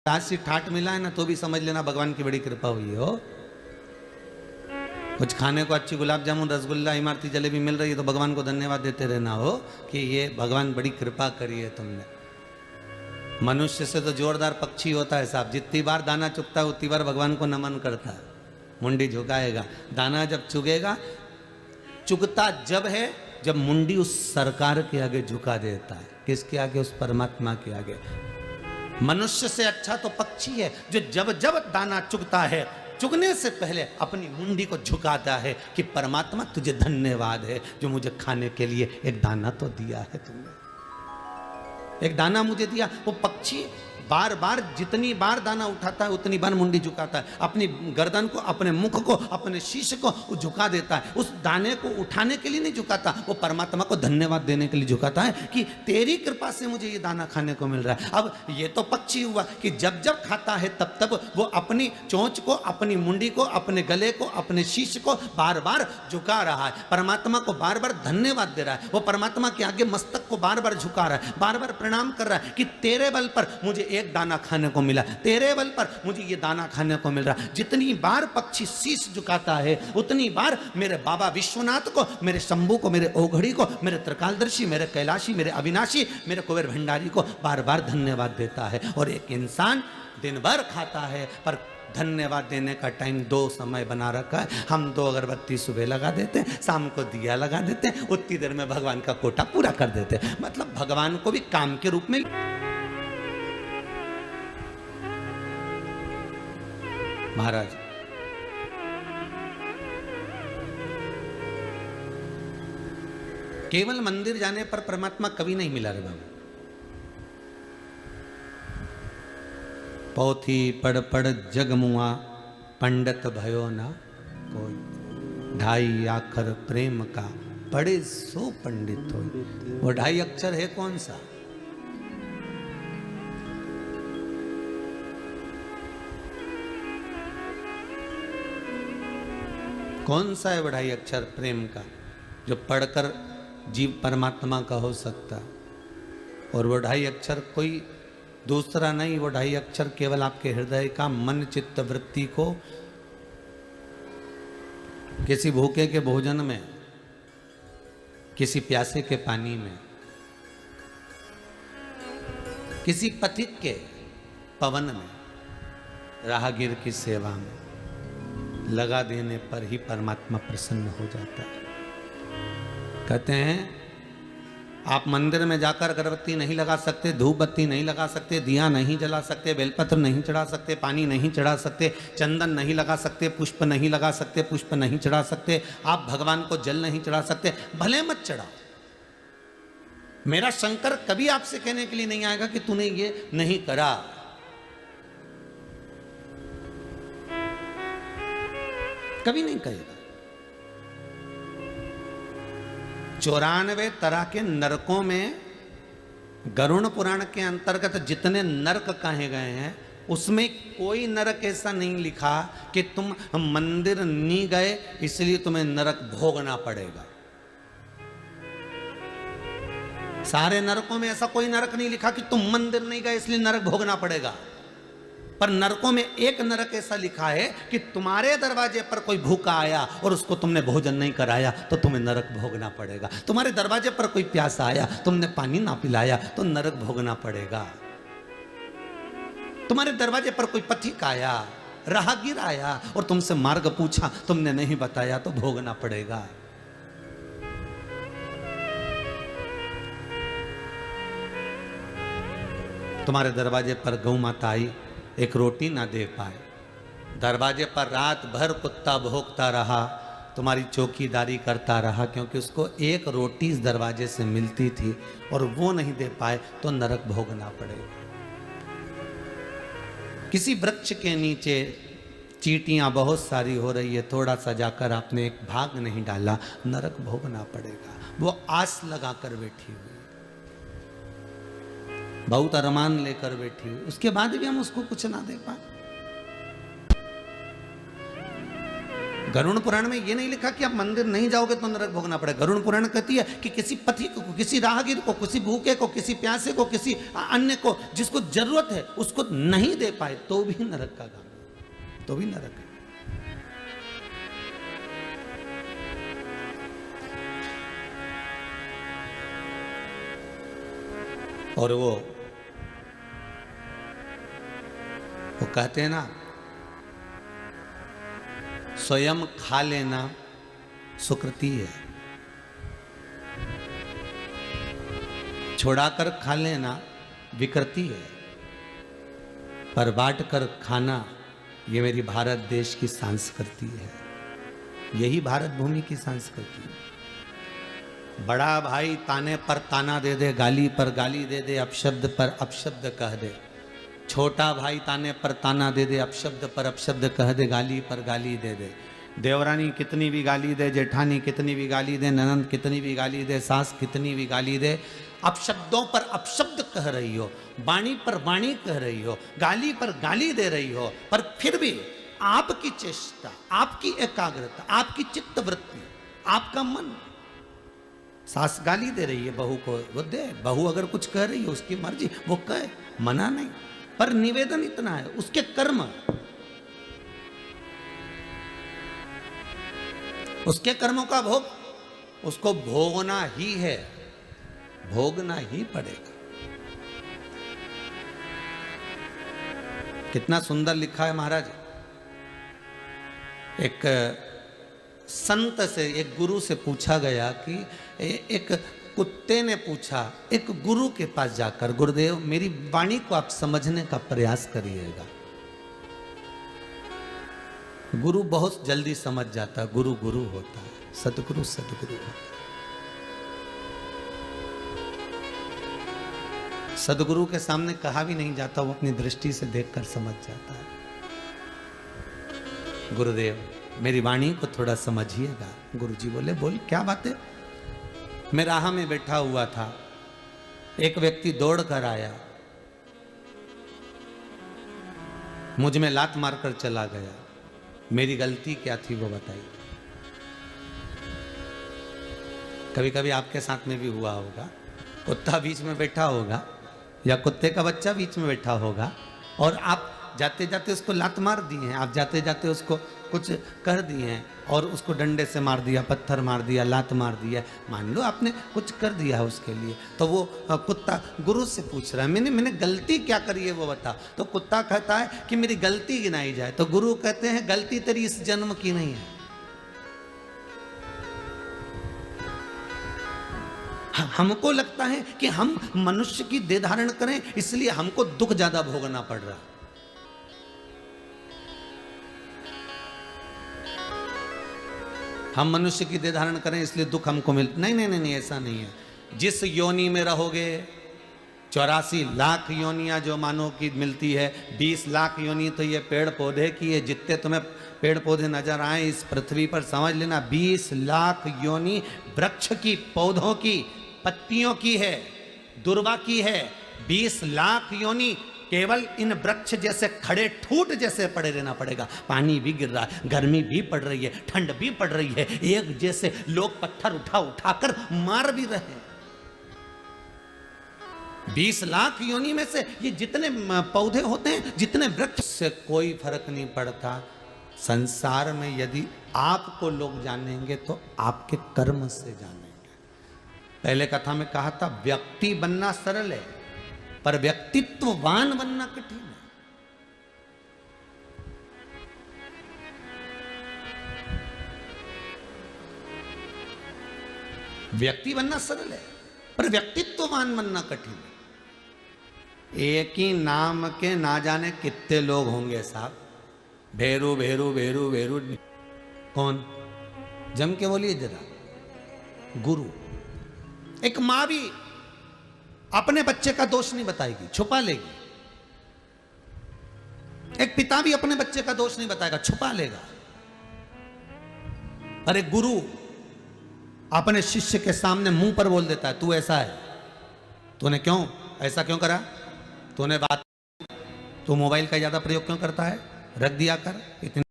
आज से ठाट मिला है ना तो भी समझ लेना भगवान की बड़ी कृपा हुई हो। कुछ खाने को अच्छी गुलाब जामुन रसगुल्ला इमारती जलेबी मिल रही है तो भगवान को धन्यवाद देते रहना हो कि ये भगवान बड़ी कृपा करी है तुमने। मनुष्य से तो जोरदार पक्षी होता है साहब, जितनी बार दाना चुगता है उतनी बार भगवान को नमन करता है, मुंडी झुकाएगा। दाना जब चुगेगा, चुगता जब है जब मुंडी उस सरकार के आगे झुका देता है। किसके आगे? उस परमात्मा के आगे। मनुष्य से अच्छा तो पक्षी है जो जब जब दाना चुगता है, चुगने से पहले अपनी मुंडी को झुकाता है कि परमात्मा तुझे धन्यवाद है जो मुझे खाने के लिए एक दाना तो दिया है तुमने, एक दाना मुझे दिया। वो पक्षी बार बार जितनी बार दाना उठाता है उतनी बार मुंडी झुकाता है, अपनी गर्दन को, अपने मुख को, अपने शीश को झुका देता है। उस दाने को उठाने के लिए नहीं झुकाता, वो परमात्मा को धन्यवाद देने के लिए झुकाता है कि तेरी कृपा से मुझे ये दाना खाने को मिल रहा है। अब ये तो पक्षी हुआ कि जब जब खाता है तब तब वो अपनी चोंच को, अपनी मुंडी को, अपने गले को, अपने शीश को बार बार झुका रहा है, परमात्मा को बार बार धन्यवाद दे रहा है। वो परमात्मा के आगे मस्तक को बार बार झुका रहा है, बार बार प्रणाम कर रहा है कि तेरे बल पर मुझे एक दाना खाने को मिला, तेरे बल पर मुझे ये दाना खाने को मिल रहा है। जितनी बार पक्षी शीश झुकाता है उतनी बार मेरे बाबा विश्वनाथ को, मेरे शंभू को, मेरे ओघड़ी को, मेरे त्रिकालदर्शी, मेरे कैलाशी, मेरे अविनाशी, मेरे कुबेर भंडारी को बार बार धन्यवाद देता है। और एक इंसान दिन भर खाता है पर धन्यवाद देने का टाइम 2 समय बना रखा है। हम 2 अगरबत्ती सुबह लगा देते हैं, शाम को दिया लगा देते हैं, उतनी देर में भगवान का कोटा पूरा कर देते हैं। मतलब भगवान को भी काम के रूप में। महाराज केवल मंदिर जाने पर परमात्मा कभी नहीं मिला रे बाबू। पोथी पढ़ पढ़ जग मुआ, पंडित भयो ना कोई, 2.5 अक्षर प्रेम का पढ़े सो पंडित हो। वो 2.5 अक्षर है कौन सा? कौन सा है 2.5 अक्षर प्रेम का जो पढ़कर जीव परमात्मा का हो सकता? और वो 2.5 अक्षर कोई दूसरा नहीं, वो 2.5 अक्षर केवल आपके हृदय का मन चित्त वृत्ति को किसी भूखे के भोजन में, किसी प्यासे के पानी में, किसी पथिक के पवन में, राहगीर की सेवा में लगा देने पर ही परमात्मा प्रसन्न हो जाता है। कहते हैं आप मंदिर में जाकर अगरबत्ती नहीं लगा सकते, धूप बत्ती नहीं लगा सकते, दिया नहीं जला सकते, बेलपत्र नहीं चढ़ा सकते, पानी नहीं चढ़ा सकते, चंदन नहीं लगा सकते, पुष्प नहीं लगा सकते, पुष्प नहीं चढ़ा सकते, आप भगवान को जल नहीं चढ़ा सकते। भले मत चढ़ाओ, मेरा शंकर कभी आपसे कहने के लिए नहीं आएगा कि तूने ये नहीं करा। कभी नहीं कहेगा। 94 तरह के नरकों में गरुड़ पुराण के अंतर्गत जितने नरक कहे गए हैं उसमें कोई नरक ऐसा नहीं लिखा कि तुम मंदिर नहीं गए इसलिए तुम्हें नरक भोगना पड़ेगा। सारे नरकों में ऐसा कोई नरक नहीं लिखा कि तुम मंदिर नहीं गए इसलिए नरक भोगना पड़ेगा। पर नरकों में एक नरक ऐसा लिखा है कि तुम्हारे दरवाजे पर कोई भूखा आया और उसको तुमने भोजन नहीं कराया तो तुम्हें नरक भोगना पड़ेगा। तुम्हारे दरवाजे पर कोई प्यासा आया, तुमने पानी ना पिलाया तो नरक भोगना पड़ेगा। तुम्हारे दरवाजे पर कोई पथिक आया, राहगीर आया और तुमसे मार्ग पूछा, तुमने नहीं बताया तो भोगना पड़ेगा। तुम्हारे दरवाजे पर गौ माता आई, एक रोटी ना दे पाए, दरवाजे पर रात भर कुत्ता भौंकता रहा, तुम्हारी चौकीदारी करता रहा क्योंकि उसको एक रोटी इस दरवाजे से मिलती थी और वो नहीं दे पाए तो नरक भोगना पड़ेगा। किसी वृक्ष के नीचे चींटियां बहुत सारी हो रही है, थोड़ा सा जाकर आपने एक भाग नहीं डाला, नरक भोगना पड़ेगा। वो आस लगाकर बैठी हुई, बहुत अरमान लेकर बैठी हुई, उसके बाद भी हम उसको कुछ ना दे पाए। गरुड़ पुराण में ये नहीं लिखा कि आप मंदिर नहीं जाओगे तो नरक भोगना पड़ेगा। गरुड़ पुराण कहती है कि किसी पथिक को, किसी राहगीर को, किसी भूखे को, किसी प्यासे को, किसी अन्य को जिसको जरूरत है उसको नहीं दे पाए तो भी नरक का काम, तो भी नरक है। और वो कहते हैं ना, स्वयं खा लेना सुकृति है, छोड़ाकर खा लेना विकृति है, पर बांट कर खाना ये मेरी भारत देश की संस्कृति है। यही भारत भूमि की संस्कृति है। बड़ा भाई ताने पर ताना दे दे, गाली पर गाली दे दे, अपशब्द पर अपशब्द कह दे। छोटा भाई ताने पर ताना दे दे, अपशब्द पर अपशब्द कह दे, गाली पर गाली दे दे। देवरानी कितनी भी गाली दे, जेठानी कितनी भी गाली दे, ननंद कितनी भी गाली दे, सास कितनी भी गाली दे, अपशब्दों पर अपशब्द कह रही हो, वाणी पर वाणी कह रही हो, गाली पर गाली दे रही हो, पर फिर भी आपकी चेष्टा, आपकी एकाग्रता, आपकी चित्त वृत्ति, आपका मन, सास गाली दे रही है बहू को, वो दे। बहू अगर कुछ कह रही है उसकी मर्जी, वो कहे, मना नहीं, पर निवेदन इतना है उसके कर्म, उसके कर्मों का भोग उसको भोगना ही है, भोगना ही पड़ेगा। कितना सुंदर लिखा है महाराज। एक संत से, एक गुरु से पूछा गया कि एक कुत्ते ने पूछा एक गुरु के पास जाकर, गुरुदेव मेरी वाणी को आप समझने का प्रयास करिएगा। गुरु बहुत जल्दी समझ जाता है, गुरु गुरु होता है, सतगुरु सतगुरु होता है। सदगुरु के सामने कहा भी नहीं जाता, वो अपनी दृष्टि से देखकर समझ जाता है। गुरुदेव मेरी वाणी को थोड़ा समझिएगा। गुरुजी बोले, बोल क्या बात है। मैं राह में बैठा हुआ था, एक व्यक्ति दौड़ कर आया, मुझ में लात मारकर चला गया। मेरी गलती क्या थी वो बताइए। कभी कभी आपके साथ में भी हुआ होगा, कुत्ता बीच में बैठा होगा या कुत्ते का बच्चा बीच में बैठा होगा और आप जाते जाते उसको लात मार दी है, आप जाते जाते उसको कुछ कर दिए हैं और उसको डंडे से मार दिया, पत्थर मार दिया, लात मार दिया, मान लो आपने कुछ कर दिया है उसके लिए, तो वो कुत्ता गुरु से पूछ रहा है मैंने गलती क्या करी है वो बता। तो कुत्ता कहता है कि मेरी गलती गिनाई जाए, तो गुरु कहते हैं गलती तेरी इस जन्म की नहीं है। हमको लगता है कि हम मनुष्य की देह धारण करें इसलिए हमको दुख ज्यादा भोगना पड़ रहा। हम मनुष्य की देह धारण करें इसलिए दुख हमको मिल, नहीं नहीं नहीं, ऐसा नहीं है। जिस योनि में रहोगे, 84 लाख योनियां जो मानव की मिलती है, 20 लाख योनि तो ये पेड़ पौधे की है। जितने तुम्हें पेड़ पौधे नजर आए इस पृथ्वी पर, समझ लेना 20 लाख योनि वृक्ष की, पौधों की, पत्तियों की है, दुर्वा की है। 20 लाख योनि केवल इन वृक्ष जैसे खड़े ठूट जैसे पड़े रहना पड़ेगा। पानी भी गिर रहा है, गर्मी भी पड़ रही है, ठंड भी पड़ रही है, एक जैसे लोग पत्थर उठा उठाकर मार भी रहे हैं। 20 लाख योनि में से ये जितने पौधे होते हैं, जितने वृक्ष, से कोई फर्क नहीं पड़ता। संसार में यदि आपको लोग जानेंगे तो आपके कर्म से जानेंगे। पहले कथा में कहा था व्यक्ति बनना सरल है पर व्यक्तित्ववान बनना कठिन है। व्यक्ति बनना सरल है पर व्यक्तित्ववान बनना कठिन है। एक ही नाम के ना जाने कितने लोग होंगे साहब, भेरू भेरू भेरू भेरू। कौन? जम के बोलिए जरा। गुरु। एक मां भी अपने बच्चे का दोष नहीं बताएगी, छुपा लेगी। एक पिता भी अपने बच्चे का दोष नहीं बताएगा, छुपा लेगा। अरे गुरु अपने शिष्य के सामने मुंह पर बोल देता है, तू ऐसा है, तूने क्यों ऐसा क्यों करा, तूने बात, तू मोबाइल का ज्यादा प्रयोग क्यों करता है, रख दिया कर, इतनी